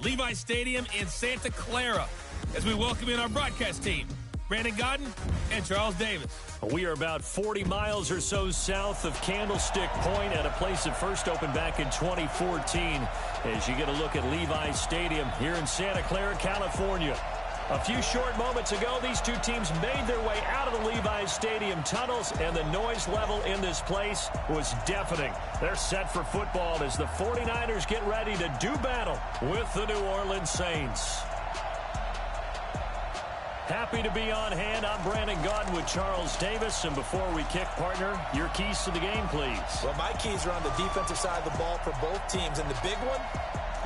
Levi Stadium in Santa Clara, as we welcome in our broadcast team, Brandon Godden and Charles Davis. We are about 40 miles or so south of Candlestick Point at a place that first opened back in 2014 as you get a look at Levi Stadium here in Santa Clara, California. A few short moments ago, these two teams made their way out of the Levi Stadium tunnels, and the noise level in this place was deafening. They're set for football as the 49ers get ready to do battle with the New Orleans Saints. Happy to be on hand. I'm Brandon Godden with Charles Davis. And before we kick, partner, your keys to the game, please. Well, my keys are on the defensive side of the ball for both teams. And the big one,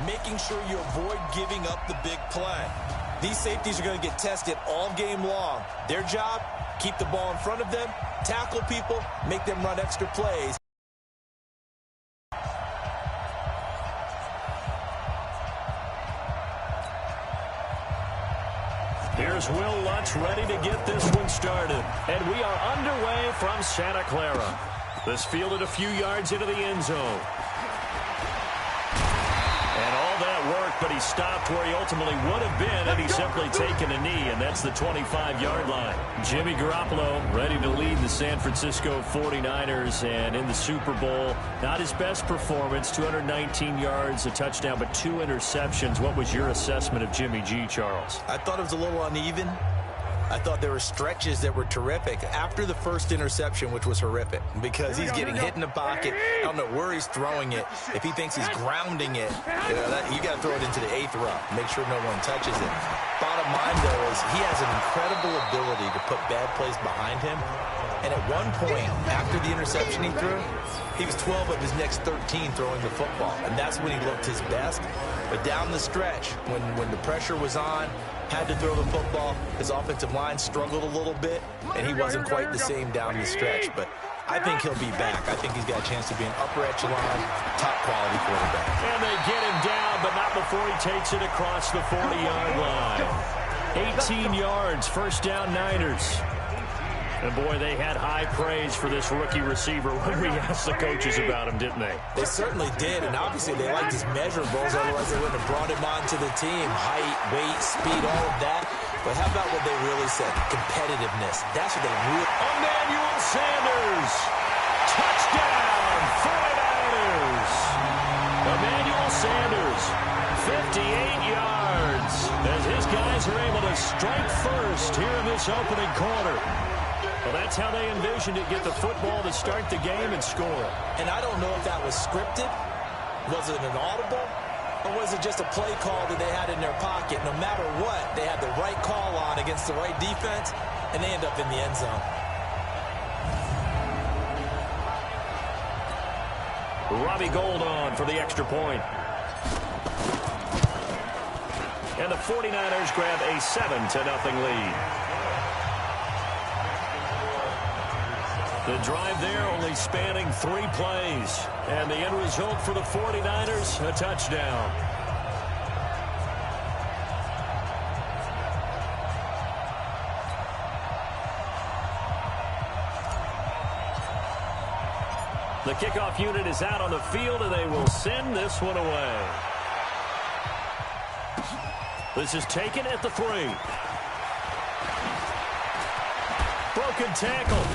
making sure you avoid giving up the big play. These safeties are going to get tested all game long. Their job, keep the ball in front of them, tackle people, make them run extra plays. Here's Will Lutz ready to get this one started. And we are underway from Santa Clara. This fielded a few yards into the end zone. And all that worked, but he stopped where he ultimately would have been had he simply taken a knee, and that's the 25-yard line. Jimmy Garoppolo ready to lead the San Francisco 49ers, and in the Super Bowl, not his best performance, 219 yards, a touchdown, but 2 interceptions. What was your assessment of Jimmy G, Charles? I thought it was a little uneven. I thought there were stretches that were terrific after the first interception, which was horrific because he's getting hit in the pocket. I don't know where he's throwing it. If he thinks he's grounding it, you got to throw it into the 8th row. Make sure no one touches it. Bottom line, though, is he has an incredible ability to put bad plays behind him. And at one point, after the interception he threw, he was 12 of his next 13 throwing the football. And that's when he looked his best. But down the stretch, when the pressure was on, had to throw the football, his offensive line struggled a little bit, and he wasn't quite the same down the stretch. But I think he'll be back. I think he's got a chance to be an upper echelon, top-quality quarterback. And they get him down, but not before he takes it across the 40-yard line. 18 yards, first down Niners. And, boy, they had high praise for this rookie receiver when we asked the coaches about him, didn't they? They certainly did, and obviously they liked his measurables, otherwise they wouldn't have brought him onto the team. Height, weight, speed, all of that. But how about what they really said? Competitiveness. That's what they really... Emmanuel Sanders! Touchdown, 49ers! Emmanuel Sanders, 58 yards, as his guys are able to strike first here in this opening quarter. Well, that's how they envisioned it, get the football to start the game and score. And I don't know if that was scripted. Was it an audible? Or was it just a play call that they had in their pocket? No matter what, they had the right call on against the right defense, and they end up in the end zone. Robbie Gould on for the extra point. And the 49ers grab a 7-0 lead. The drive there only spanning 3 plays. And the end result for the 49ers, a touchdown. The kickoff unit is out on the field, and they will send this one away. This is taken at the 3. Broken tackle.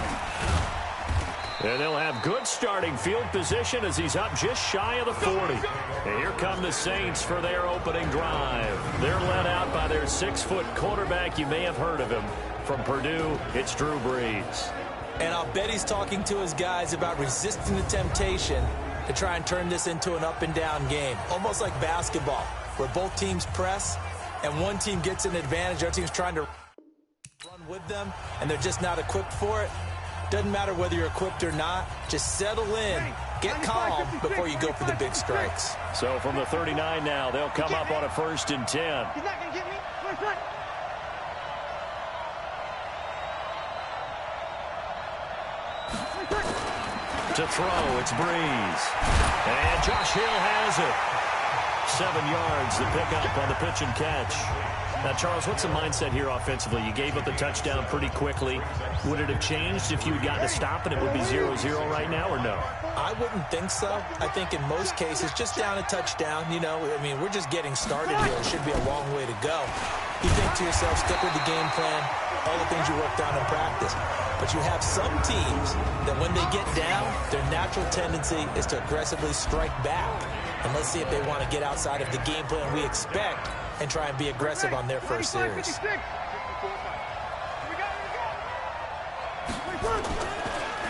And they'll have good starting field position as he's up just shy of the 40. And here come the Saints for their opening drive. They're led out by their 6-foot quarterback. You may have heard of him. From Purdue, it's Drew Brees. And I'll bet he's talking to his guys about resisting the temptation to try and turn this into an up-and-down game. Almost like basketball, where both teams press, and one team gets an advantage. The other team's trying to run with them, and they're just not equipped for it. Doesn't matter whether you're equipped or not. Just settle in, get calm before you go for the big strikes. So from the 39 now, they'll come up on a 1st and 10. He's not going to get me. To throw, it's Brees. And Josh Hill has it. 7 yards, the pickup on the pitch and catch. Now, Charles, what's the mindset here offensively? You gave up the touchdown pretty quickly. Would it have changed if you had gotten a stop and it would be 0-0 right now, or no? I wouldn't think so. I think in most cases, just down a touchdown, you know, I mean, we're just getting started here. It should be a long way to go. You think to yourself, stick with the game plan, all the things you worked on in practice. But you have some teams that when they get down, their natural tendency is to aggressively strike back. And let's see if they want to get outside of the game plan we expect and try and be aggressive on their first series.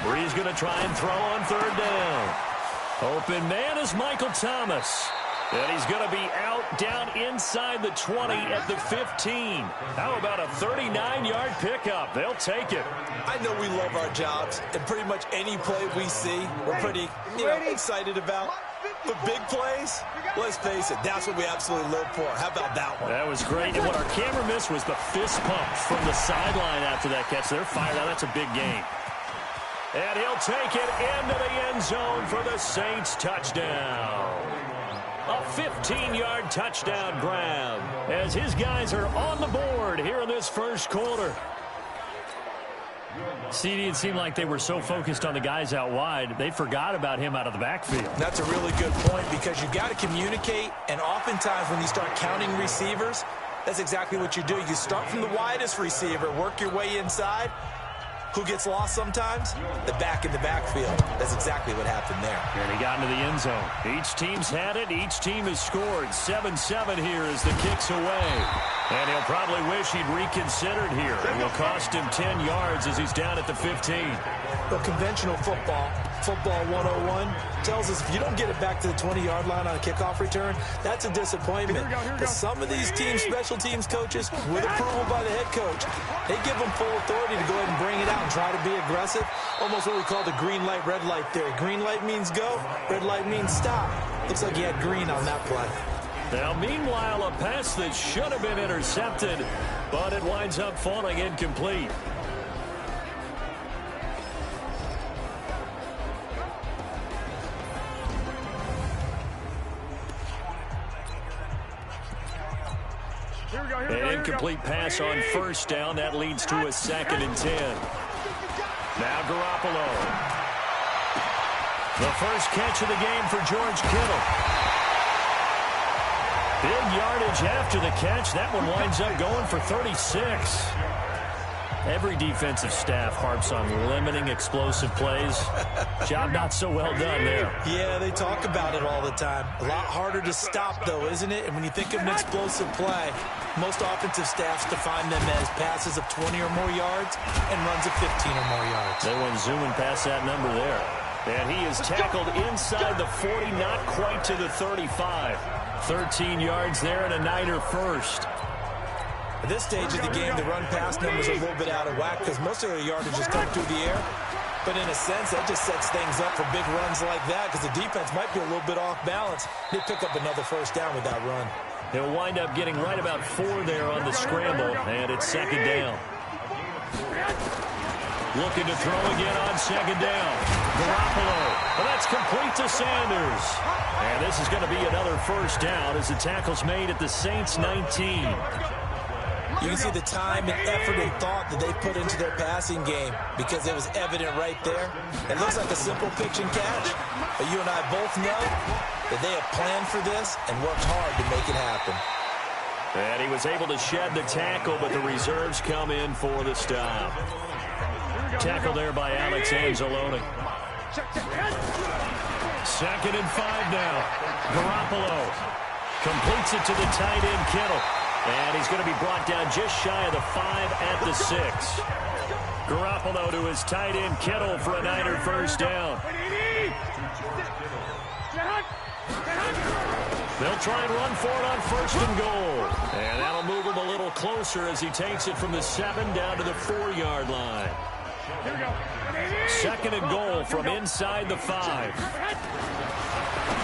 Bree's going to try and throw on third down. Open man is Michael Thomas. And he's going to be out down inside the 20 at the 15. How about a 39-yard pickup? They'll take it. I know we love our jobs, and pretty much any play we see, we're pretty excited about. But big plays, let's face it, that's what we absolutely live for. How about that one? That was great. And what our camera missed was the fist pump from the sideline after that catch. They're fired out. That's a big game. And he'll take it into the end zone for the Saints touchdown. A 15-yard touchdown grab as his guys are on the board here in this first quarter. CD, it seemed like they were so focused on the guys out wide, they forgot about him out of the backfield. That's a really good point because you've got to communicate, and oftentimes when you start counting receivers, that's exactly what you do. You start from the widest receiver, work your way inside. Who gets lost sometimes? The back in the backfield. That's exactly what happened there. And he got into the end zone. Each team's had it. Each team has scored. 7-7 here as the kick's away. And he'll probably wish he'd reconsidered here. It will cost him 10 yards as he's down at the 15. But conventional football 101, tells us if you don't get it back to the 20-yard line on a kickoff return, that's a disappointment. Because some of these teams, special teams coaches, with approval by the head coach, they give them full authority to go ahead and bring it out and try to be aggressive. Almost what we call the green light, red light theory. Green light means go, red light means stop. Looks like he had green on that play. Now, meanwhile, a pass that should have been intercepted, but it winds up falling incomplete. An incomplete pass on first down. That leads to a 2nd and 10. Now Garoppolo. The first catch of the game for George Kittle. Big yardage after the catch. That one winds up going for 36. Every defensive staff harps on limiting explosive plays. Job not so well done there. Yeah, they talk about it all the time. A lot harder to stop, though, isn't it? And when you think of an explosive play, most offensive staffs define them as passes of 20 or more yards and runs of 15 or more yards. They went zooming past that number there. And he is tackled inside the 40, not quite to the 35. 13 yards there and a Niner first. At this stage of the game, the run-pass numbers are a little bit out of whack because most of their yardage is come through the air. But in a sense, that just sets things up for big runs like that because the defense might be a little bit off balance. They pick up another first down with that run. He'll wind up getting right about 4 there on the scramble, and it's 2nd down. Looking to throw again on 2nd down. Garoppolo. Well, that's complete to Sanders. And this is going to be another first down as the tackle's made at the Saints 19. You can see the time and effort and thought that they put into their passing game because it was evident right there. It looks like a simple pitch and catch, but you and I both know that they have planned for this and worked hard to make it happen. And he was able to shed the tackle, but the reserves come in for the stop. Tackle there by Alex Anzalone. 2nd and 5 now. Garoppolo completes it to the tight end Kittle. And he's going to be brought down just shy of the 5 at the 6. Garoppolo to his tight end Kittle for a Niner first down. They'll try and run for it on 1st and goal. And that'll move him a little closer as he takes it from the 7 down to the 4-yard line. 2nd and goal from inside the 5.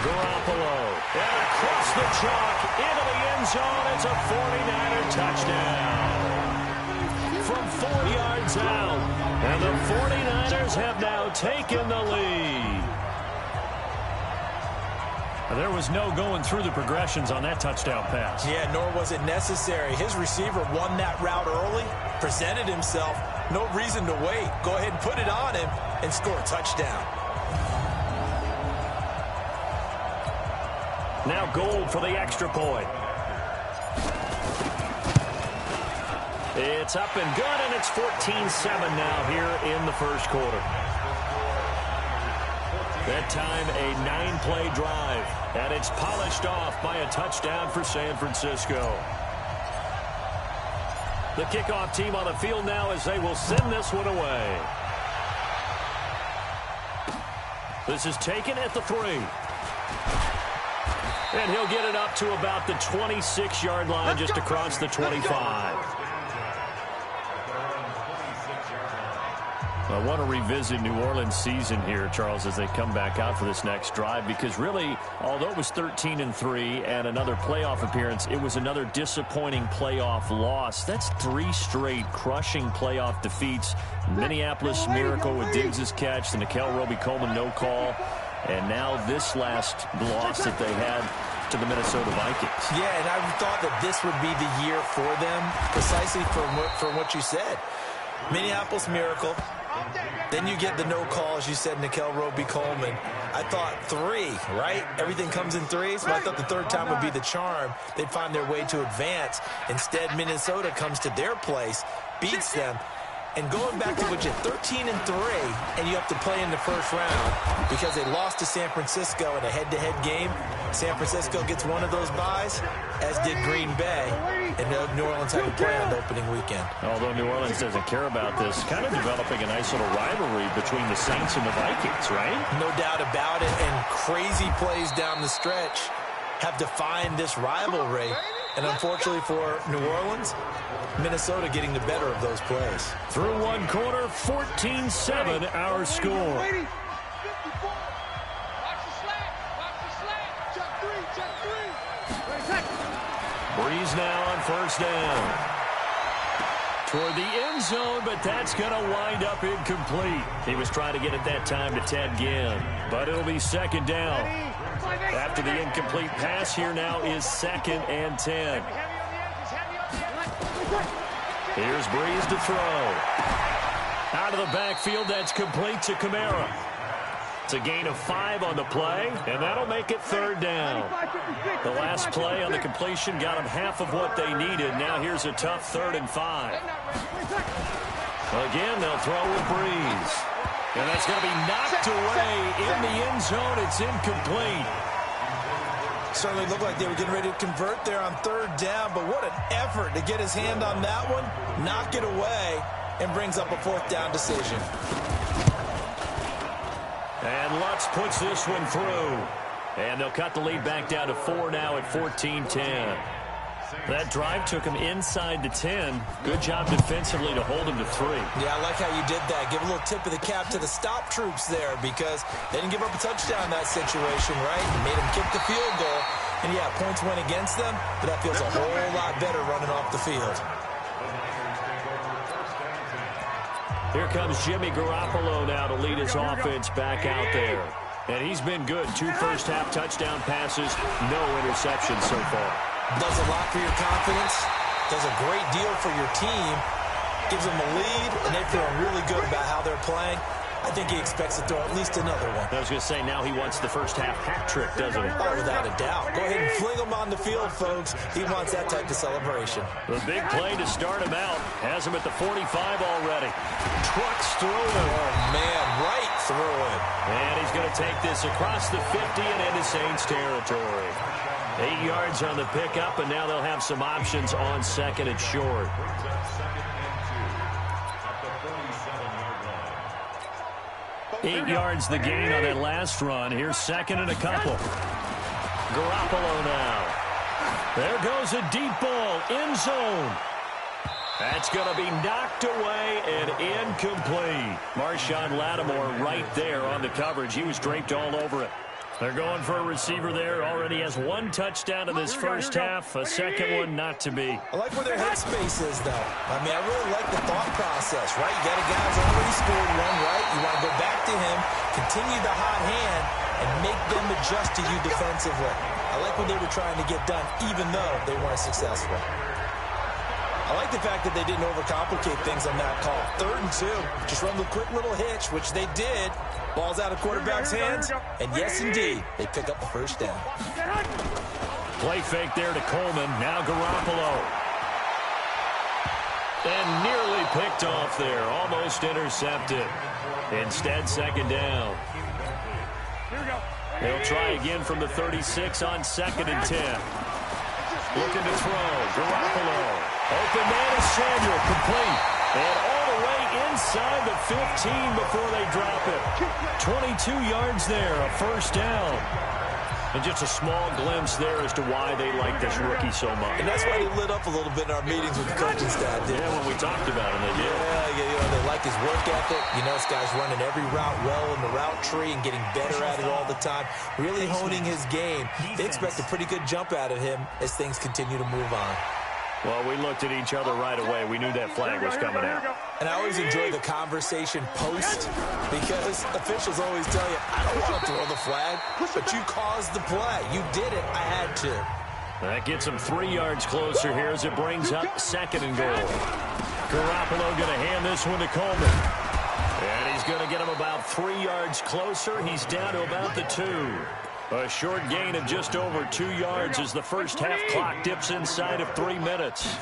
Garoppolo. And across the chalk into the end zone. It's a 49er touchdown. From 4 yards out. And the 49ers have now taken the lead. There was no going through the progressions on that touchdown pass. Yeah, nor was it necessary. His receiver won that route early, presented himself. No reason to wait. Go ahead and put it on him and score a touchdown. Now Gold for the extra point. It's up and good, and it's 14-7 now here in the first quarter. That time, a 9-play drive, and it's polished off by a touchdown for San Francisco. The kickoff team on the field now as they will send this one away. This is taken at the 3. And he'll get it up to about the 26-yard line, just across the 25. I want to revisit New Orleans' season here, Charles, as they come back out for this next drive, because really, although it was 13-3 and another playoff appearance, it was another disappointing playoff loss. That's 3 straight crushing playoff defeats. Minneapolis Miracle with Diggs' catch, the Nickel Roby-Coleman no call, and now this last loss that they had to the Minnesota Vikings. Yeah, and I thought that this would be the year for them, precisely for what you said. Minneapolis Miracle. Then you get the no call, as you said, Nickel Roby-Coleman. I thought 3, right? Everything comes in 3s, so I thought the third time would be the charm. They'd find their way to advance. Instead, Minnesota comes to their place, beats them. And going back to what you 13-3, and you have to play in the first round because they lost to San Francisco in a head-to-head game. San Francisco gets one of those byes, as did Green Bay, and New Orleans had to play on the opening weekend. Although New Orleans doesn't care about this, kind of developing a nice little rivalry between the Saints and the Vikings, right? No doubt about it, and crazy plays down the stretch have defined this rivalry. And unfortunately for New Orleans, Minnesota getting the better of those plays. Through one quarter, 14-7 our score. Breeze now on first down. Toward the end zone, but that's going to wind up incomplete. He was trying to get it that time to Ted Ginn, but it'll be second down. After the incomplete pass, here now is 2nd and 10. Here's Breeze to throw. Out of the backfield, that's complete to Kamara. It's a gain of 5 on the play, and that'll make it third down. The last play on the completion got them half of what they needed. Now here's a tough 3rd and 5. Again, they'll throw with Breeze. And that's going to be knocked away in the end zone. It's incomplete. Certainly looked like they were getting ready to convert there on 3rd down, but what an effort to get his hand on that one, knock it away, and brings up a 4th down decision. And Lutz puts this one through. And they'll cut the lead back down to 4 now at 14-10. That drive took him inside the 10. Good job defensively to hold him to 3. Yeah, I like how you did that. Give a little tip of the cap to the stop troops there because they didn't give up a touchdown in that situation, right? Made them kick the field goal. And, yeah, points went against them, but that feels a whole lot better running off the field. Here comes Jimmy Garoppolo now to lead his offense back out there. And he's been good. 2 first-half touchdown passes, no interceptions so far. Does a lot for your confidence, does a great deal for your team, gives them a lead, and they feel really good about how they're playing. I think he expects to throw at least another one. I was going to say, now he wants the first-half hat trick, doesn't he? Oh, without a doubt. Go ahead and fling him on the field, folks. He wants that type of celebration. The big play to start him out. Has him at the 45 already. Trucks through him. Oh, man, right through him. And he's going to take this across the 50 and into Saints territory. 8 yards on the pickup, and now they'll have some options on 2nd and short. Eight yards the gain on that last run. Here's 2nd and a couple. Garoppolo now. There goes a deep ball, end zone. That's going to be knocked away and incomplete. Marshawn Lattimore right there on the coverage. He was draped all over it. They're going for a receiver there. Already has 1 touchdown in this first half. A second one not to be. I like where their headspace is, though. I mean, I really like the thought process, right? You got a guy who's already scored one, right? You want to go back to him, continue the hot hand, and make them adjust to you defensively. I like what they were trying to get done, even though they weren't successful. I like the fact that they didn't overcomplicate things on that call. 3rd and 2. Just run the quick little hitch, which they did. Ball's out of quarterback's hands. And yes, indeed, they pick up the first down. Play fake there to Coleman. Now Garoppolo. And nearly picked off there. Almost intercepted. Instead, 2nd down. They'll try again from the 36 on 2nd and 10. Looking to throw. Garoppolo. Open man is Samuel. Complete. And all the way inside the 15 before they drop it. 22 yards there. A first down. And just a small glimpse there as to why they like this rookie so much. And that's why they lit up a little bit in our meetings with the coaching staff. Yeah, when we talked about him, they did. Yeah, they like his work ethic. You know, this guy's running every route well in the route tree and getting better at it all the time. Really honing his game. They expect a pretty good jump out of him as things continue to move on. Well, we looked at each other right away. We knew that flag was coming out. And I always enjoy the conversation post because officials always tell you, I don't want to throw the flag, but you caused the play. You did it. I had to. That gets him 3 yards closer here as it brings up 2nd and goal. Garoppolo going to hand this one to Coleman. And he's going to get him about 3 yards closer. He's down to about the 2. A short gain of just over 2 yards as the first half clock dips inside of 3 minutes.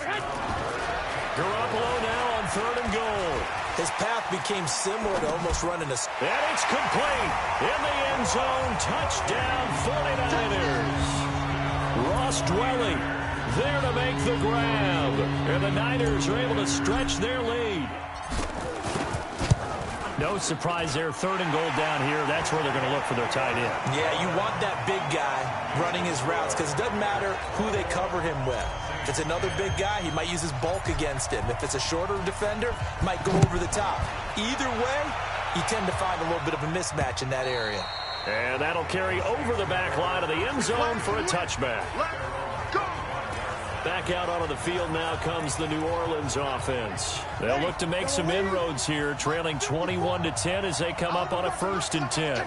Garoppolo now on 3rd and goal. His path became similar to almost running a... And it's complete. In the end zone. Touchdown 49ers. Ross Dwelly there to make the grab. And the Niners are able to stretch their lead. No surprise there. 3rd and goal down here. That's where they're going to look for their tight end. Yeah, you want that big guy running his routes because it doesn't matter who they cover him with. If it's another big guy, he might use his bulk against him. If it's a shorter defender, he might go over the top. Either way, you tend to find a little bit of a mismatch in that area. And that'll carry over the back line of the end zone for a touchback. Back out onto the field now comes the New Orleans offense. They'll look to make some inroads here, trailing 21-10 as they come up on a 1st and 10.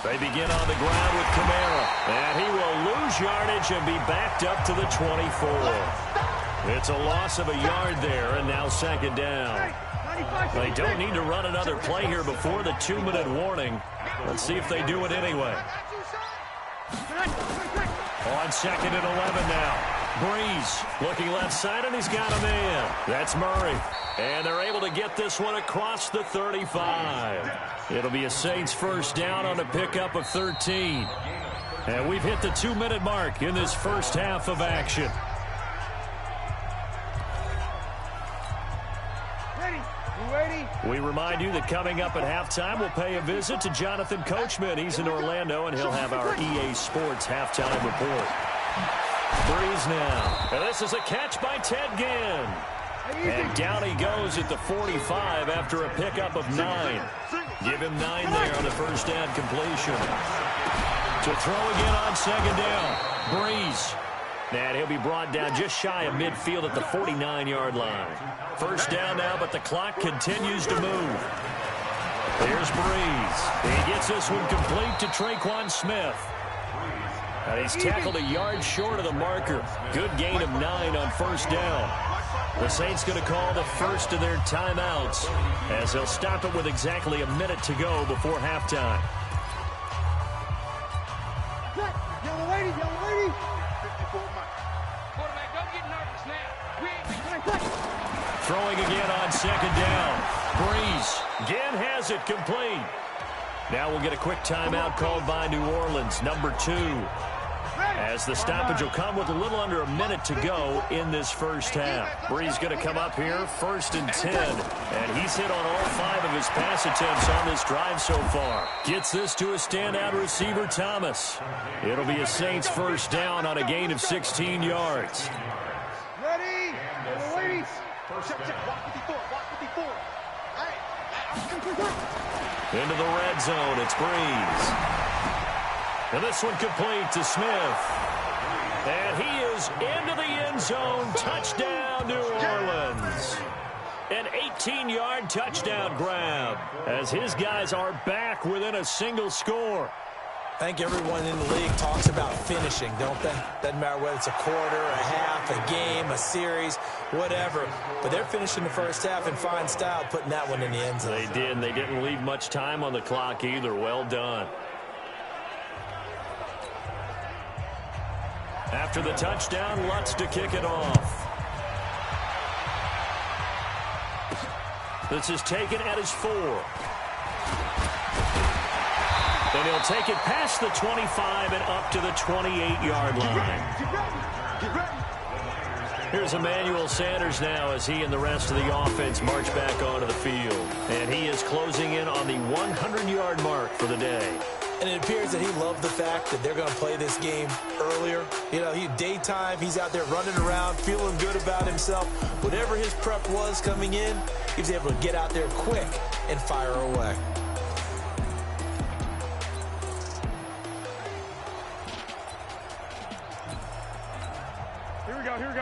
They begin on the ground with Kamara, and he will lose yardage and be backed up to the 24. It's a loss of a yard there, and now 2nd down. They don't need to run another play here before the 2-minute warning. Let's see if they do it anyway. On 2nd and 11 now. Breeze looking left side, and he's got a man. That's Murray. And they're able to get this one across the 35. It'll be a Saints first down on a pickup of 13. And we've hit the 2-minute mark in this first half of action. We remind you that coming up at halftime, we'll pay a visit to Jonathan Coachman. He's in Orlando, and he'll have our EA Sports halftime report. Breeze now. And this is a catch by Ted Ginn. And down he goes at the 45 after a pickup of 9. Give him 9 there on the first down completion. To throw again on 2nd down. Breeze. And he'll be brought down just shy of midfield at the 49-yard line. First down now, but the clock continues to move. Here's Breeze. He gets this one complete to Traquan Smith. And he's tackled a yard short of the marker. Good gain of 9 on first down. The Saints going to call the first of their timeouts as they'll stop it with exactly a minute to go before halftime. Yellow lady, yellow lady. Quarterback, don't get nervous now. Throwing again on 2nd down. Breeze again has it complete. Now we'll get a quick timeout called by New Orleans, number 2. As the stoppage will come with a little under a minute to go in this first half. Breeze going to come up here, 1st and 10. And he's hit on all 5 of his pass attempts on this drive so far. Gets this to a standout receiver, Thomas. It'll be a Saints first down on a gain of 16 yards. Ready? Ladies. Walk 54. Into the red zone, it's Breeze. And this one complete to Smith. And he is into the end zone. Touchdown, New Orleans. An 18-yard touchdown grab as his guys are back within a single score. I think everyone in the league talks about finishing, don't they? Doesn't matter whether it's a quarter, a half, a game, a series, whatever. But they're finishing the first half in fine style, putting that one in the end zone. They did, and they didn't leave much time on the clock either. Well done. After the touchdown, Lutz to kick it off. This is taken at his 4. Then he'll take it past the 25 and up to the 28-yard line. Here's Emmanuel Sanders now as he and the rest of the offense march back onto the field. And he is closing in on the 100-yard mark for the day. And it appears that he loved the fact that they're going to play this game earlier. You know, daytime, he's out there running around, feeling good about himself. Whatever his prep was coming in, he was able to get out there quick and fire away.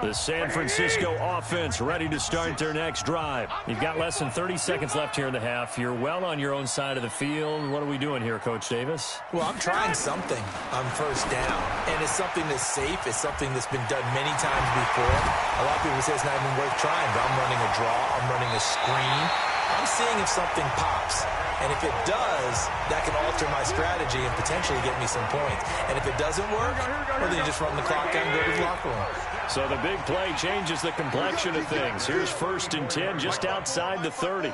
The San Francisco offense ready to start their next drive. You've got less than 30 seconds left here in the half. You're well on your own side of the field. What are we doing here, Coach Davis? Well, I'm trying something on first down, and it's something that's safe. It's something that's been done many times before. A lot of people say it's not even worth trying, but I'm running a draw. I'm running a screen. I'm seeing if something pops. And if it does, that can alter my strategy and potentially get me some points. And if it doesn't work, well, then you just run the clock out and go to the locker room. So the big play changes the complexion of things. Here's 1st and 10 just outside the 30.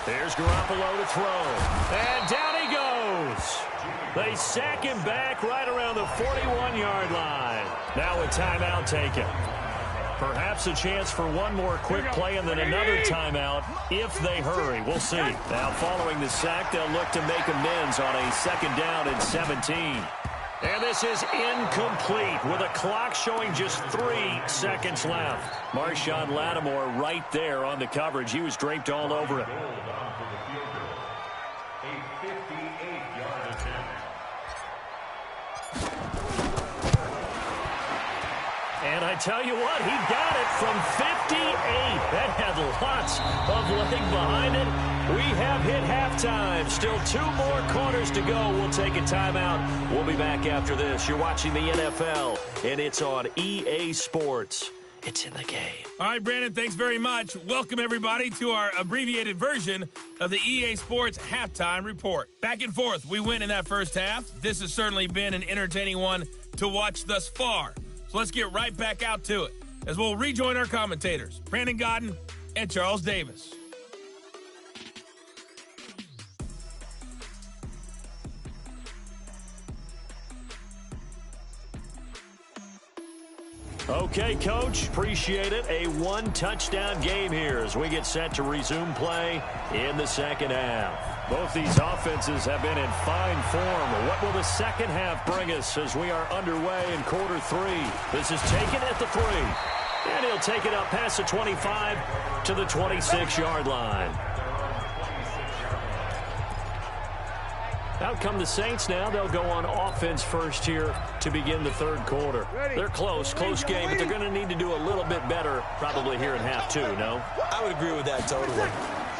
There's Garoppolo to throw. And down he goes. They sack him back right around the 41-yard line. Now a timeout taken. Perhaps a chance for one more quick play and then another timeout if they hurry. We'll see. Now following the sack, they'll look to make amends on a 2nd down and 17. And this is incomplete with a clock showing just 3 seconds left. Marshawn Lattimore right there on the coverage. He was draped all over it. And I tell you what, he got it from 58. That had lots of leg behind it. We have hit halftime. Still 2 more quarters to go. We'll take a timeout. We'll be back after this. You're watching the NFL, and it's on EA Sports. It's in the game. All right, Brandon, thanks very much. Welcome, everybody, to our abbreviated version of the EA Sports Halftime Report. Back and forth, we win in that first half. This has certainly been an entertaining one to watch thus far. So let's get right back out to it as we'll rejoin our commentators, Brandon Godden and Charles Davis. Okay, Coach, appreciate it. A 1-touchdown game here as we get set to resume play in the second half. Both these offenses have been in fine form. What will the second half bring us as we are underway in quarter 3? This is taken at the 3. And he'll take it up past the 25 to the 26-yard line. Out come the Saints now. They'll go on offense first here to begin the 3rd quarter. They're close game, but they're going to need to do a little bit better probably here in half 2, no? I would agree with that totally.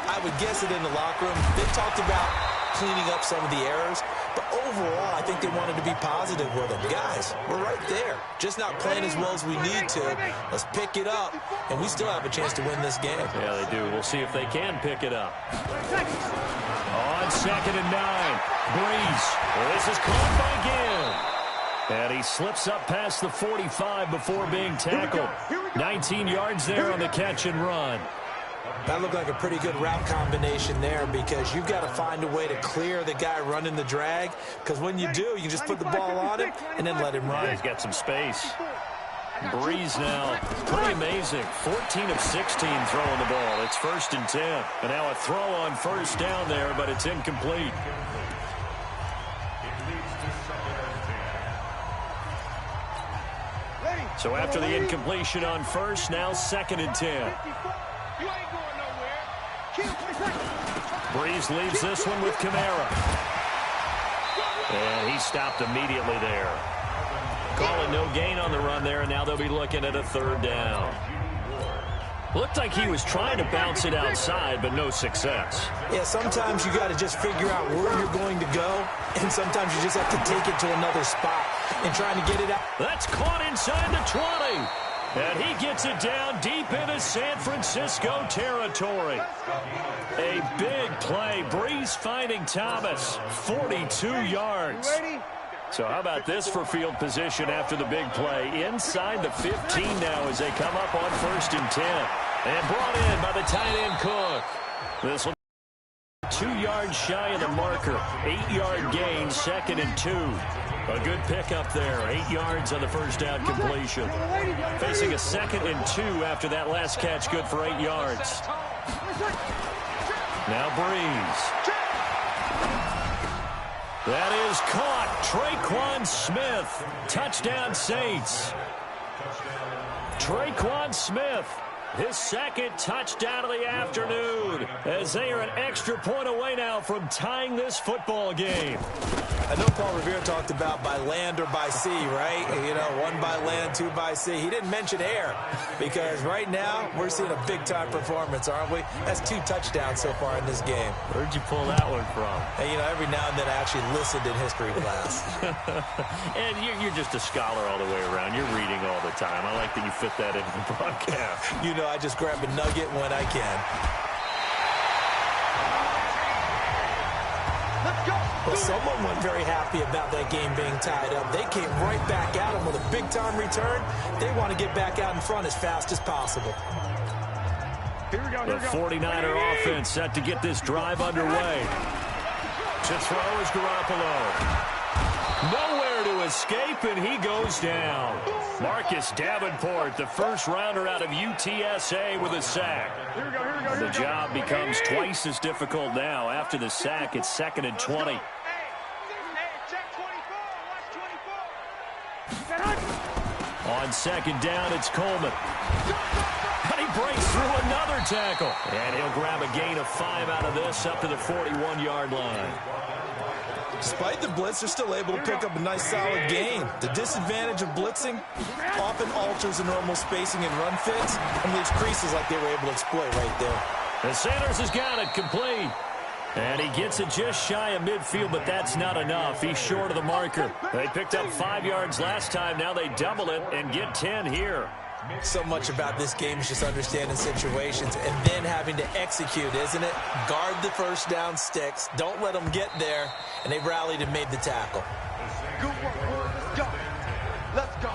I would guess it in the locker room. They talked about cleaning up some of the errors, but overall, I think they wanted to be positive with them. Guys, we're right there. Just not playing as well as we need to. Let's pick it up, and we still have a chance to win this game. Yeah, they do. We'll see if they can pick it up. On 2nd and 9, Breeze. This is caught by Gill. And he slips up past the 45 before being tackled. 19 yards there on the catch and run. That looked like a pretty good route combination there because you've got to find a way to clear the guy running the drag, because when you do, you can just put the ball on him and then let him run. Yeah, he's got some space. Breeze now, pretty amazing. 14 of 16 throwing the ball. It's 1st and 10. And now a throw on 1st down there, but it's incomplete. So after the incompletion on 1st, now 2nd and 10. Breeze leaves this one with Kamara. And he stopped immediately there. Calling no gain on the run there, and now they'll be looking at a third down. Looked like he was trying to bounce it outside, but no success. Yeah, sometimes you got to just figure out where you're going to go, and sometimes you just have to take it to another spot and trying to get it out. That's caught inside the 20. And he gets it down deep into San Francisco territory. A big play. Breeze finding Thomas. 42 yards. So how about this for field position after the big play? Inside the 15 now as they come up on 1st and 10. And brought in by the tight end Cook. This will be 2 yards shy of the marker. 8-yard gain, 2nd and 2. A good pickup there. 8 yards on the first down completion. Facing a 2nd and 2 after that last catch, good for 8 yards. Now Breeze. That is caught. Traquan Smith. Touchdown Saints. Traquan Smith. His 2nd touchdown of the afternoon as they are an extra point away now from tying this football game. I know Paul Revere talked about by land or by sea, right? You know, 1 by land, 2 by sea. He didn't mention air because right now we're seeing a big-time performance, aren't we? That's 2 touchdowns so far in this game. Where'd you pull that one from? Hey, you know, every now and then I actually listened in history class. And you're just a scholar all the way around. You're reading all the time. I like that you fit that into the broadcast. You know, I just grab a nugget when I can. Well, someone wasn't very happy about that game being tied up. They came right back at him with a big-time return. They want to get back out in front as fast as possible. The 49er offense set to get this drive underway. To throw is Garoppolo. Nowhere to escape, and he goes down. Marcus Davenport, the first rounder out of UTSA with a sack. The job becomes twice as difficult now. After the sack, it's 2nd and 20. On 2nd down, it's Coleman. But he breaks through another tackle. And he'll grab a gain of 5 out of this up to the 41-yard line. Despite the blitz, they're still able to pick up a nice solid gain. The disadvantage of blitzing often alters the normal spacing and run fits and leaves creases like they were able to exploit right there. And Sanders has got it complete. And he gets it just shy of midfield, but that's not enough. He's short of the marker. They picked up 5 yards last time. Now they double it and get 10 here. So much about this game is just understanding situations and then having to execute, isn't it? Guard the first down sticks. Don't let them get there. And they rallied and made the tackle. Good work, boys. Let's go. Let's go.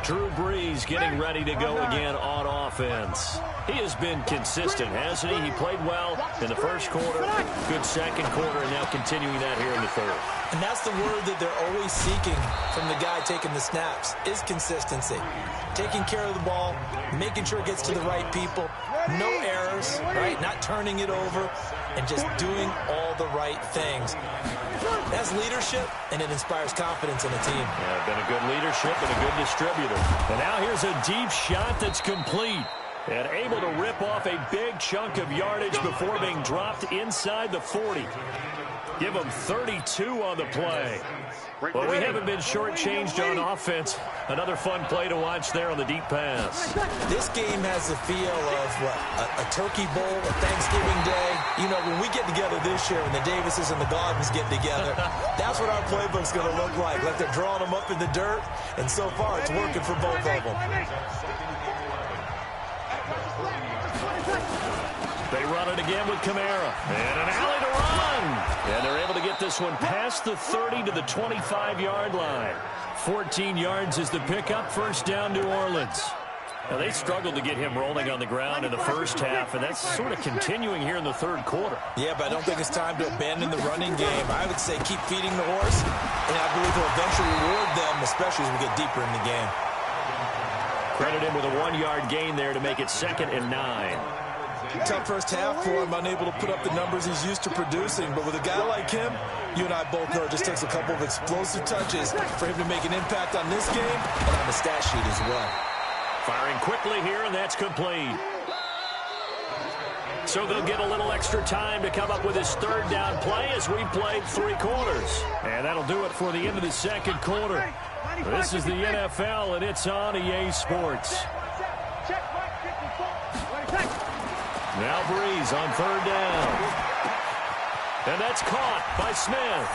Drew Brees getting ready to go again on offense. He has been consistent, hasn't he? He played well in the first quarter, good second quarter, and now continuing that here in the third. And that's the word that they're always seeking from the guy taking the snaps, is consistency. Taking care of the ball, making sure it gets to the right people, no errors, right? Not turning it over, and just doing all the right things. That's leadership, and it inspires confidence in a team. Yeah, been a good leadership and a good distributor. And now here's a deep shot that's complete. And able to rip off a big chunk of yardage before being dropped inside the 40. Give them 32 on the play. Well, we haven't been shortchanged on offense. Another fun play to watch there on the deep pass. This game has the feel of, what, a turkey bowl, a Thanksgiving day. You know, when we get together this year, when the Davises and the Gardens get together, that's what our playbook's going to look like. Like they're drawing them up in the dirt, and so far it's working for both of them. They run it again with Kamara. And an alley to run. And they're able to get this one past the 30 to the 25-yard line. 14 yards is the pickup. First down, New Orleans. Now, they struggled to get him rolling on the ground in the first half, and that's sort of continuing here in the third quarter. Yeah, but I don't think it's time to abandon the running game. I would say keep feeding the horse, and I believe he'll eventually reward them, especially as we get deeper in the game. Credit him with a 1-yard gain there to make it 2nd and 9. Tough first half for him, unable to put up the numbers he's used to producing. But with a guy like him, you and I both know it just takes a couple of explosive touches for him to make an impact on this game and on the stat sheet as well. Firing quickly here, and that's complete. So they'll get a little extra time to come up with his third down play as we played 3 quarters. And that'll do it for the end of the second quarter. This is the NFL, and it's on EA Sports. Now Breeze on 3rd down. And that's caught by Smith.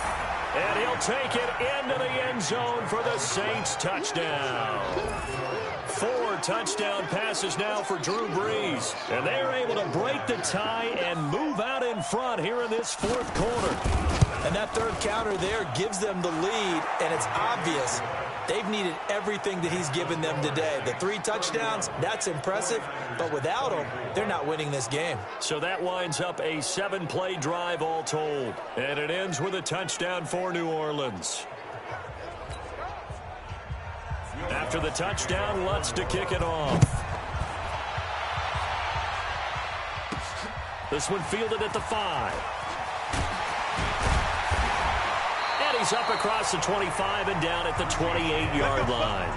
And he'll take it into the end zone for the Saints touchdown. 4 touchdown passes now for Drew Brees. And they are able to break the tie and move out in front here in this 4th quarter. And that 3rd counter there gives them the lead, and it's obvious they've needed everything that he's given them today. The 3 touchdowns, that's impressive, but without him, they're not winning this game. So that winds up a 7-play drive all told, and it ends with a touchdown for New Orleans. After the touchdown, Lutz to kick it off. This one fielded at the 5. And he's up across the 25 and down at the 28-yard line.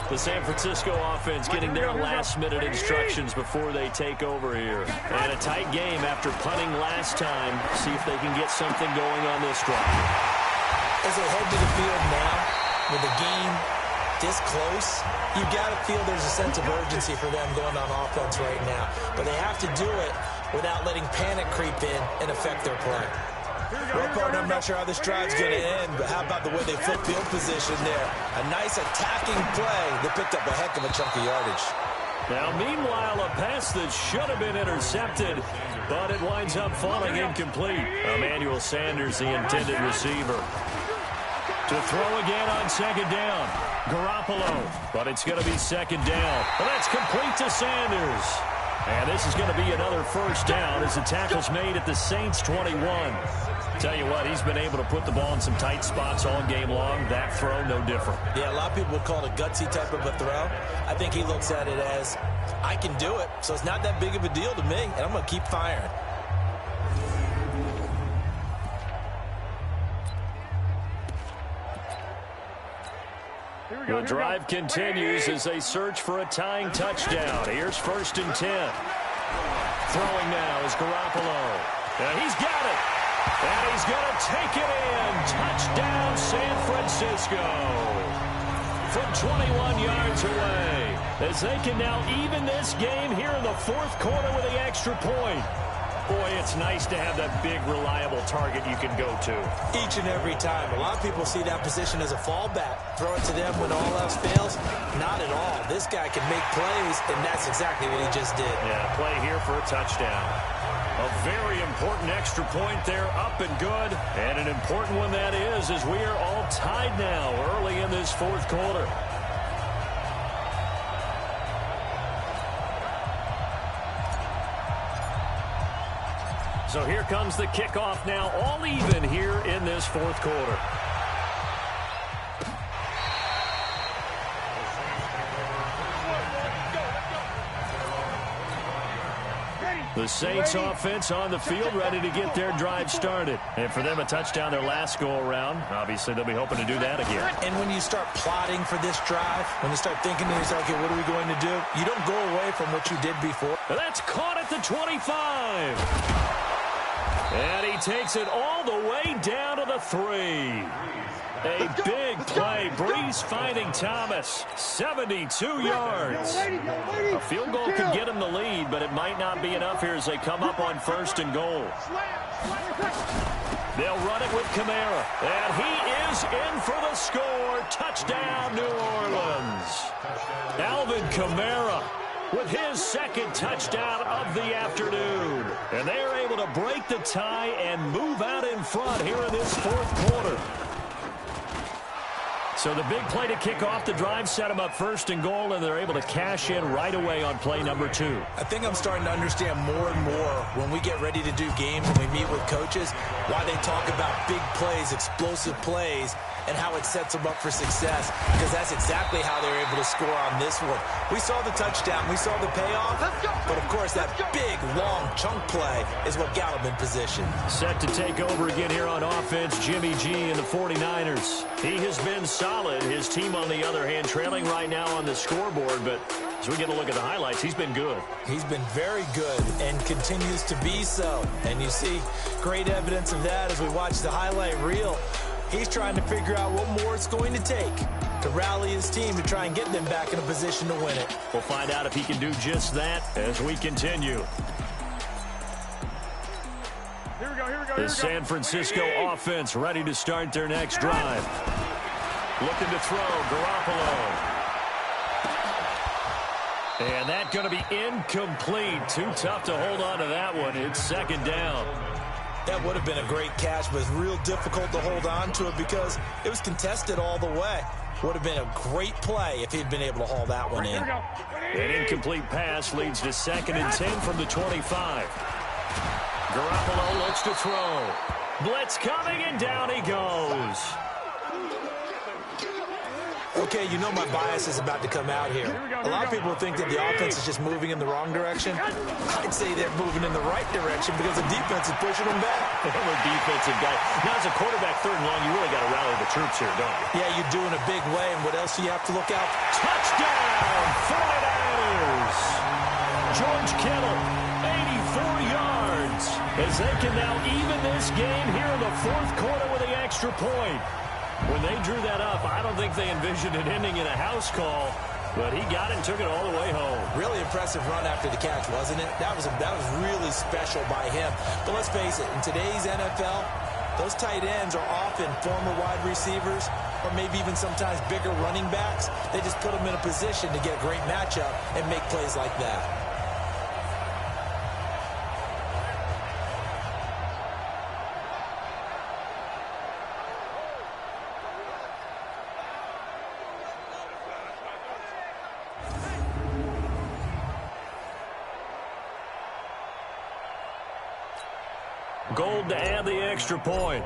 The San Francisco offense getting their last-minute instructions before they take over here. And a tight game after punting last time. See if they can get something going on this drive. As they head to the field now, with the game this close, you got to feel there's a sense of urgency for them going on offense right now. But they have to do it without letting panic creep in and affect their play. Well, partner, I'm not sure how this drive's going to end, but how about the way they flip field position there? A nice attacking play that picked up a heck of a chunk of yardage. Now, meanwhile, a pass that should have been intercepted, but it winds up falling incomplete. Emmanuel Sanders, the intended receiver. To throw again on 2nd down. Garoppolo, but it's going to be 2nd down. And that's complete to Sanders. And this is going to be another 1st down as the tackle's made at the Saints 21. Tell you what, he's been able to put the ball in some tight spots all game long. That throw, no different. Yeah, a lot of people would call it a gutsy type of a throw. I think he looks at it as, I can do it, so it's not that big of a deal to me, and I'm going to keep firing. The drive continues as they search for a tying touchdown. Here's 1st and 10. Throwing now is Garoppolo. And he's got it. And he's going to take it in. Touchdown, San Francisco. From 21 yards away. As they can now even this game here in the 4th quarter with the extra point. Boy, it's nice to have that big, reliable target you can go to. Each and every time. A lot of people see that position as a fallback. Throw it to them when all else fails. Not at all. This guy can make plays, and that's exactly what he just did. Yeah, play here for a touchdown. A very important extra point there, up and good. And an important one that is, as we are all tied now early in this 4th quarter. So here comes the kickoff now, all even here in this 4th quarter. The Saints offense on the field ready to get their drive started. And for them, a touchdown their last go-around. Obviously, they'll be hoping to do that again. And when you start plotting for this drive, when you start thinking to yourself, okay, what are we going to do? You don't go away from what you did before. And that's caught at the 25. And he takes it all the way down to the 3. A big play. Brees finding Thomas. 72 yards. A field goal could get him the lead, but it might not be enough here as they come up on 1st and goal. They'll run it with Kamara. And he is in for the score. Touchdown, New Orleans. Alvin Kamara with his 2nd touchdown of the afternoon. And they are able to break the tie and move out in front here in this 4th quarter. So the big play to kick off the drive set them up 1st and goal, and they're able to cash in right away on play number 2. I think I'm starting to understand more and more when we get ready to do games and we meet with coaches why they talk about big plays, explosive plays, and how it sets them up for success, because that's exactly how they're able to score on this one. We saw the touchdown. We saw the payoff. But, of course, that big, long chunk play is what got them in position. Set to take over again here on offense, Jimmy G and the 49ers. He has been solid. His team, on the other hand, trailing right now on the scoreboard, but As we get a look at the highlights, he's been good. He's been very good and continues to be so. And you see great evidence of that as we watch the highlight reel. He's trying to figure out what more it's going to take to rally his team to try and get them back in a position to win it. We'll find out if he can do just that as we continue. The San Francisco offense ready to start their next drive. Looking to throw, Garoppolo. And that's going to be incomplete. Too tough to hold on to that one. It's second down. That would have been a great catch, but it's real difficult to hold on to it because it was contested all the way. Would have been a great play if he'd been able to haul that one in. An incomplete pass leads to 2nd and 10 from the 25. Garoppolo looks to throw. Blitz coming, and down he goes. Okay, you know my bias is about to come out here. A lot of people think that the offense is just moving in the wrong direction. I'd say they're moving in the right direction because the defense is pushing them back. I'm a defensive guy. Now, as a quarterback, 3rd and long, you really got to rally the troops here, don't you? Yeah, you're doing a big way, and what else do you have to look out? Touchdown, 49ers! George Kittle, 84 yards, as they can now even this game here in the 4th quarter with the extra point. When they drew that up, I don't think they envisioned it ending in a house call, but he got it and took it all the way home. Really impressive run after the catch, wasn't it? That was really special by him. But let's face it, in today's NFL, those tight ends are often former wide receivers or maybe even sometimes bigger running backs. They just put them in a position to get a great matchup and make plays like that. Gold to add the extra point.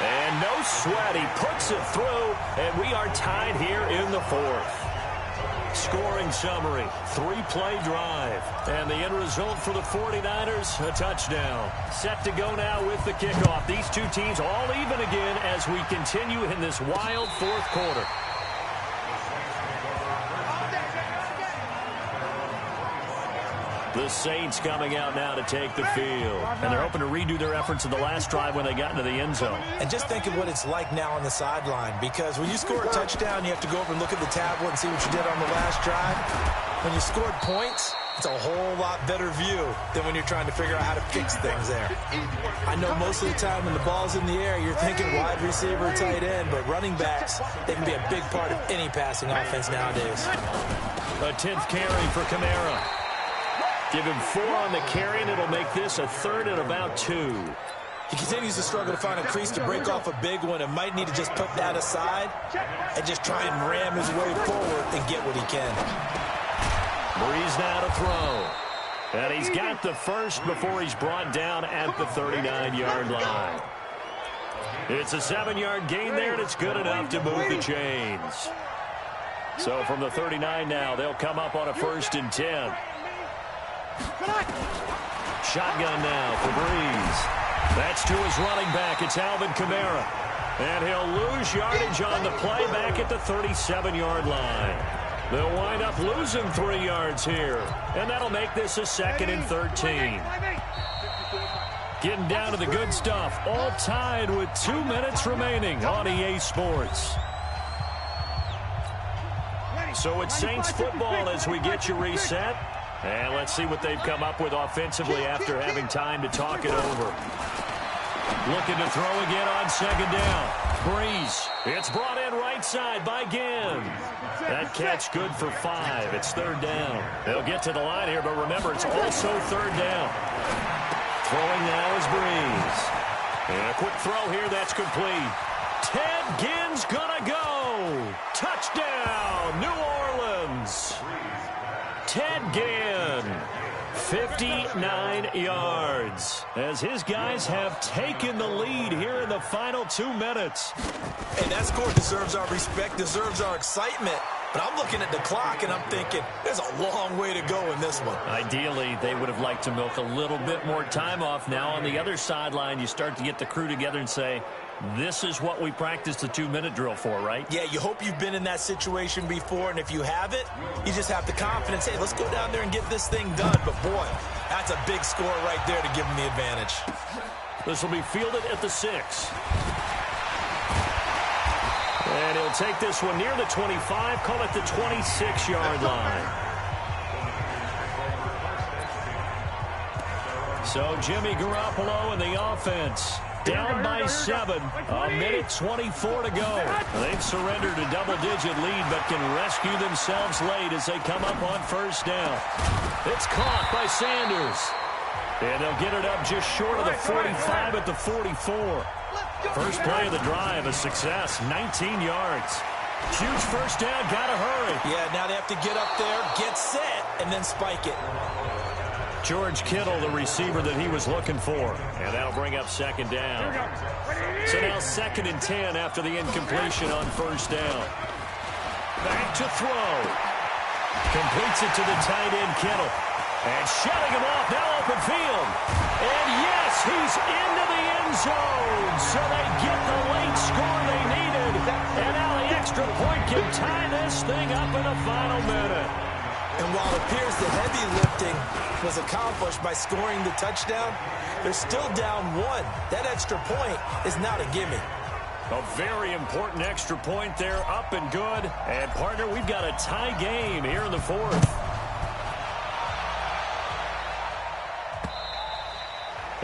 And no sweat. He puts it through, and we are tied here in the 4th. Scoring summary, 3-play drive. And the end result for the 49ers, a touchdown. Set to go now with the kickoff. These two teams all even again as we continue in this wild 4th quarter. The Saints coming out now to take the field. And they're hoping to redo their efforts in the last drive when they got into the end zone. And just think of what it's like now on the sideline, because when you score a touchdown, you have to go over and look at the tablet and see what you did on the last drive. When you scored points, it's a whole lot better view than when you're trying to figure out how to fix things there. I know most of the time when the ball's in the air, you're thinking wide receiver, tight end, but running backs, they can be a big part of any passing offense nowadays. A 10th carry for Kamara. Give him 4 on the carry, and it'll make this a 3rd and about 2. He continues to struggle to find a crease to break off a big one and might need to just put that aside and just try and ram his way forward and get what he can. Breeze now to throw. And he's got the first before he's brought down at the 39-yard line. It's a 7-yard gain there, and it's good enough to move the chains. So from the 39 now, they'll come up on a 1st and 10. Shotgun now for Breeze. That's to his running back. It's Alvin Kamara. And he'll lose yardage on the play back at the 37-yard line. They'll wind up losing 3 yards here. And that'll make this a 2nd and 13. Getting down to the good stuff. All tied with 2 minutes remaining on EA Sports. So it's Saints football as we get you reset. And let's see what they've come up with offensively after having time to talk it over. Looking to throw again on 2nd down. Breeze. It's brought in right side by Ginn. That catch good for 5. It's 3rd down. They'll get to the line here, but remember, it's also 3rd down. Throwing now is Breeze. And a quick throw here, that's complete. Ted Ginn's gonna go. Touchdown, New Orleans. Ted Ginn, 59 yards, as his guys have taken the lead here in the final 2 minutes. And that score deserves our respect, deserves our excitement. But I'm looking at the clock, and I'm thinking there's a long way to go in this one. Ideally, they would have liked to milk a little bit more time off. Now on the other sideline, you start to get the crew together and say, This is what we practiced the 2-minute drill for, right? Yeah, you hope you've been in that situation before, and if you haven't, you just have the confidence, hey, let's go down there and get this thing done. But, boy, that's a big score right there to give them the advantage. This will be fielded at the 6. And he'll take this one near the 25, call it the 26-yard line. So Jimmy Garoppolo and the offense down by 7. A minute 24 to go. They've surrendered a double-digit lead, but can rescue themselves late as they come up on first down. It's caught by Sanders. And they'll get it up just short of the 45 at the 44. First play of the drive, a success, 19 yards. Huge first down, gotta hurry. Yeah, now they have to get up there, get set, and then spike it. George Kittle, the receiver that he was looking for. And that'll bring up second down. So now 2nd and 10 after the incompletion on first down. Back to throw. Completes it to the tight end, Kittle. And shutting him off, now open field. And yes, he's into the end zone. So they get the late score they needed. And now the extra point can tie this thing up in the final minute. And while it appears the heavy lifting was accomplished by scoring the touchdown, they're still down 1. That extra point is not a gimme. A very important extra point there, up and good. And, partner, we've got a tie game here in the 4th.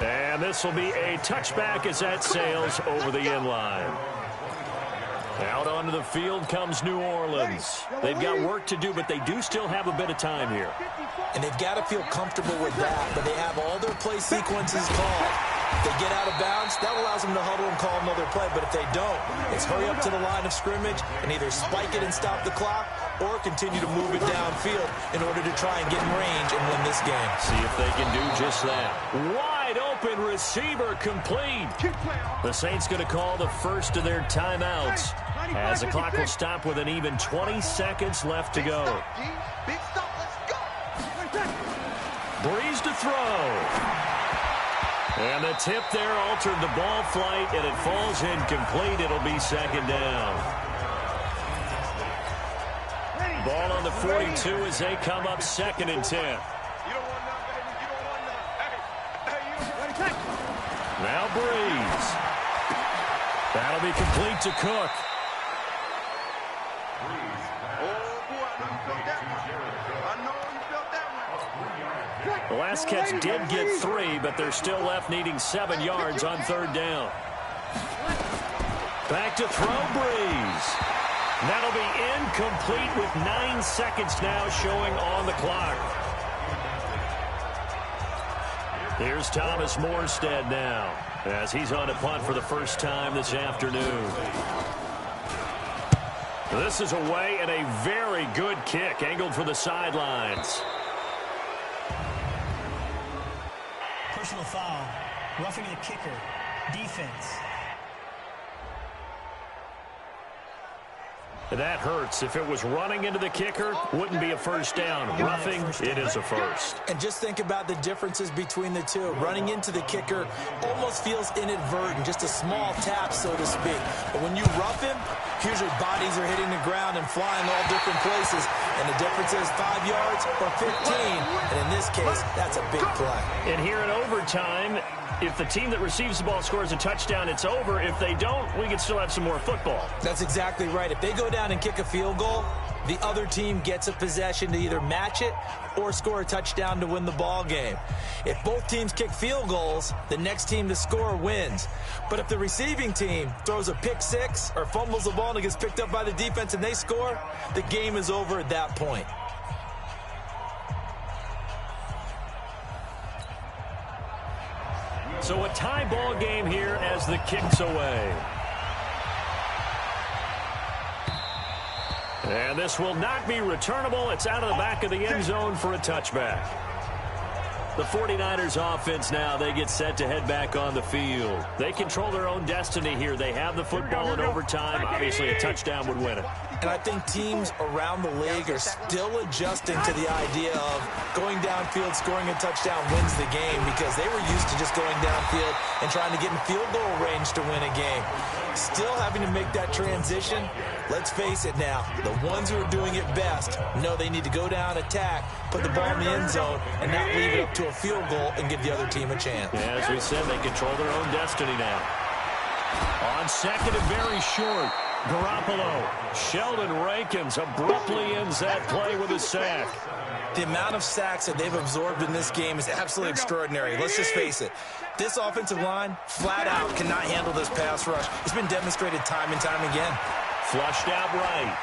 And this will be a touchback as that sails over the end line. Out onto the field comes New Orleans. They've got work to do, but they do still have a bit of time here. And they've got to feel comfortable with that, but they have all their play sequences called. If they get out of bounds, that allows them to huddle and call another play. But if they don't, it's hurry up to the line of scrimmage and either spike it and stop the clock or continue to move it downfield in order to try and get in range and win this game. See if they can do just that. Wide open receiver complete. The Saints going to call the first of their timeouts as the clock will stop with an even 20 seconds left to go. Big stop, let's go. Breeze to throw. And the tip there altered the ball flight, and it falls incomplete. It'll be second down. Ball on the 42 as they come up 2nd and 10. Now Breeze. That'll be complete to Cook. The last catch did get 3, but they're still left needing 7 yards on 3rd down. Back to throw, Breeze. That'll be incomplete with 9 seconds now showing on the clock. Here's Thomas Morstead now as he's on a punt for the first time this afternoon. This is away and a very good kick angled for the sidelines. Personal foul, roughing the kicker, defense. That hurts. If it was running into the kicker, wouldn't be a first down. Roughing, it is a first. And just think about the differences between the two. Running into the kicker almost feels inadvertent, just a small tap, so to speak. But when you rough him, here's your bodies are hitting the ground and flying all different places. And the difference is 5 yards or 15. And in this case, that's a big play. And here in overtime, if the team that receives the ball scores a touchdown, it's over. If they don't, we can still have some more football. That's exactly right. If they go down and kick a field goal, the other team gets a possession to either match it or score a touchdown to win the ball game. If both teams kick field goals, the next team to score wins. But if the receiving team throws a pick six or fumbles the ball and it gets picked up by the defense and they score, the game is over at that point. So a tie ball game here as the kick's away. And this will not be returnable. It's out of the back of the end zone for a touchback. The 49ers offense now, they get set to head back on the field. They control their own destiny here. They have the football in overtime. Obviously, a touchdown would win it. And I think teams around the league are still adjusting to the idea of going downfield, scoring a touchdown wins the game, because they were used to just going downfield and trying to get in field goal range to win a game. Still having to make that transition. Let's face it now, the ones who are doing it best know they need to go down, attack, put the ball in the end zone, and not leave it up to a field goal and give the other team a chance. Yeah, as we said, they control their own destiny now. On second and very short, Garoppolo. Sheldon Rankins abruptly ends that play with a sack. The amount of sacks that they've absorbed in this game is absolutely extraordinary. Let's just face it. This offensive line, flat out, cannot handle this pass rush. It's been demonstrated time and time again. Flushed out right.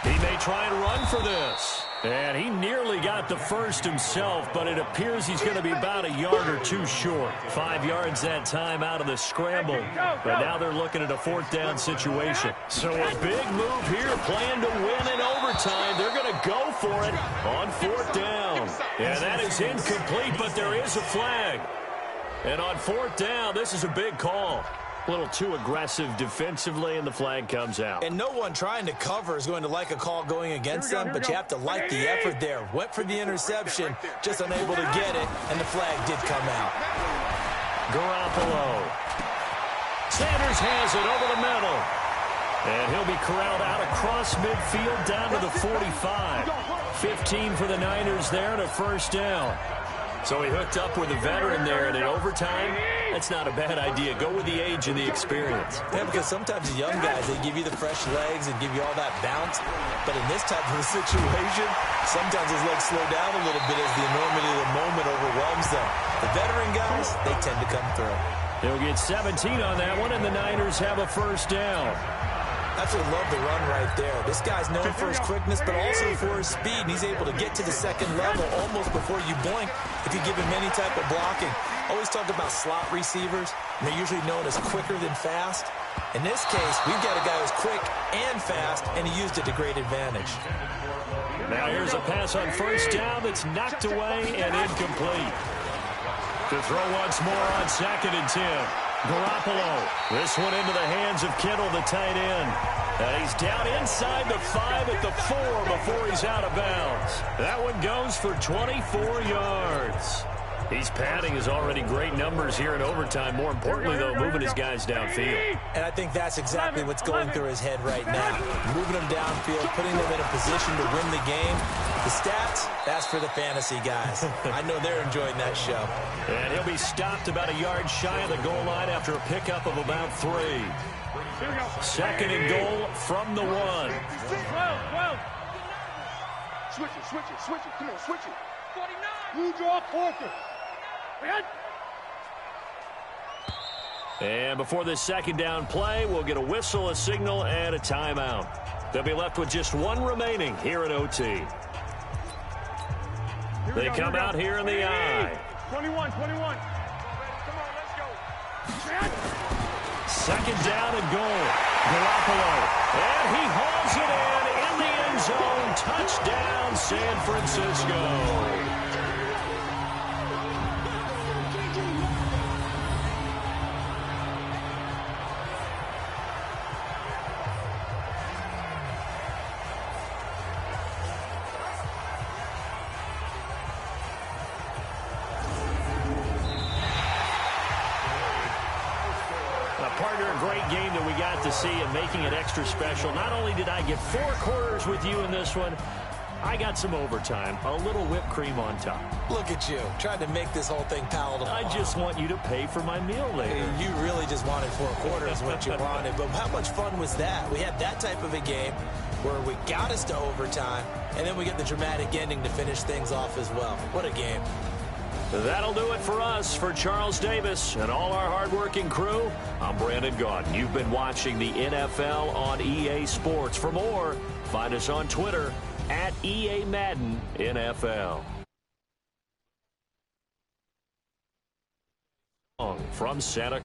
He may try and run for this. And he nearly got the first himself, but it appears he's going to be about a yard or two short. 5 yards that time out of the scramble. But now they're looking at a fourth down situation. So a big move here, playing to win in overtime. They're going to go for it on fourth down. And that is incomplete, but there is a flag. And on fourth down, this is a big call. A little too aggressive defensively, and the flag comes out. And no one trying to cover is going to like a call going against them, but you have to like the effort there. Went for the interception, just unable to get it, and the flag did come out. Garoppolo. Sanders has it over the middle. And he'll be corralled out across midfield down to the 45. 15 for the Niners there and a first down. So he hooked up with a veteran there, and in overtime, that's not a bad idea. Go with the age and the experience. Yeah, because sometimes the young guys, they give you the fresh legs and give you all that bounce. But in this type of a situation, sometimes his legs slow down a little bit as the enormity of the moment overwhelms them. The veteran guys, they tend to come through. He'll get 17 on that one, and the Niners have a first down. Absolutely love the run right there. This guy's known for his quickness, but also for his speed. And he's able to get to the second level almost before you blink if you give him any type of blocking. Always talk about slot receivers, and they're usually known as quicker than fast. In this case, we've got a guy who's quick and fast, and he used it to great advantage. Now here's a pass on first down that's knocked away and incomplete. To throw once more on second and 10. Garoppolo. This one into the hands of Kittle, the tight end. And he's down inside the 5 at the 4 before he's out of bounds. That one goes for 24 yards. He's padding his already great numbers here in overtime. More importantly, though, moving his guys downfield. And I think that's exactly what's going through his head right now. Moving them downfield, putting them in a position to win the game. The stats, that's for the fantasy guys. I know they're enjoying that show. And he'll be stopped about a yard shy of the goal line after a pickup of about 3. Second and goal from the 1. 12. Switch it. Come on, switch it. 49. You draw Parker. And before this second down play, we'll get a whistle, a signal, and a timeout. They'll be left with just one remaining here at OT. They come out here in the eye. 21. Come on, let's go. Second down and goal. Garoppolo. And he hauls it in the end zone. Touchdown, San Francisco. Partner, a great game that we got to see and making it extra special. Not only did I get 4 quarters with you in this one, I got some overtime, a little whipped cream on top. Look at you, trying to make this whole thing palatable. I just want you to pay for my meal later. You really just wanted 4 quarters what you wanted, but how much fun was that? We had that type of a game where we got us to overtime, and then we get the dramatic ending to finish things off as well. What a game. That'll do it for us. For Charles Davis and all our hardworking crew, I'm Brandon Gaudin. You've been watching the NFL on EA Sports. For more, find us on Twitter at EA Madden NFL. From Santa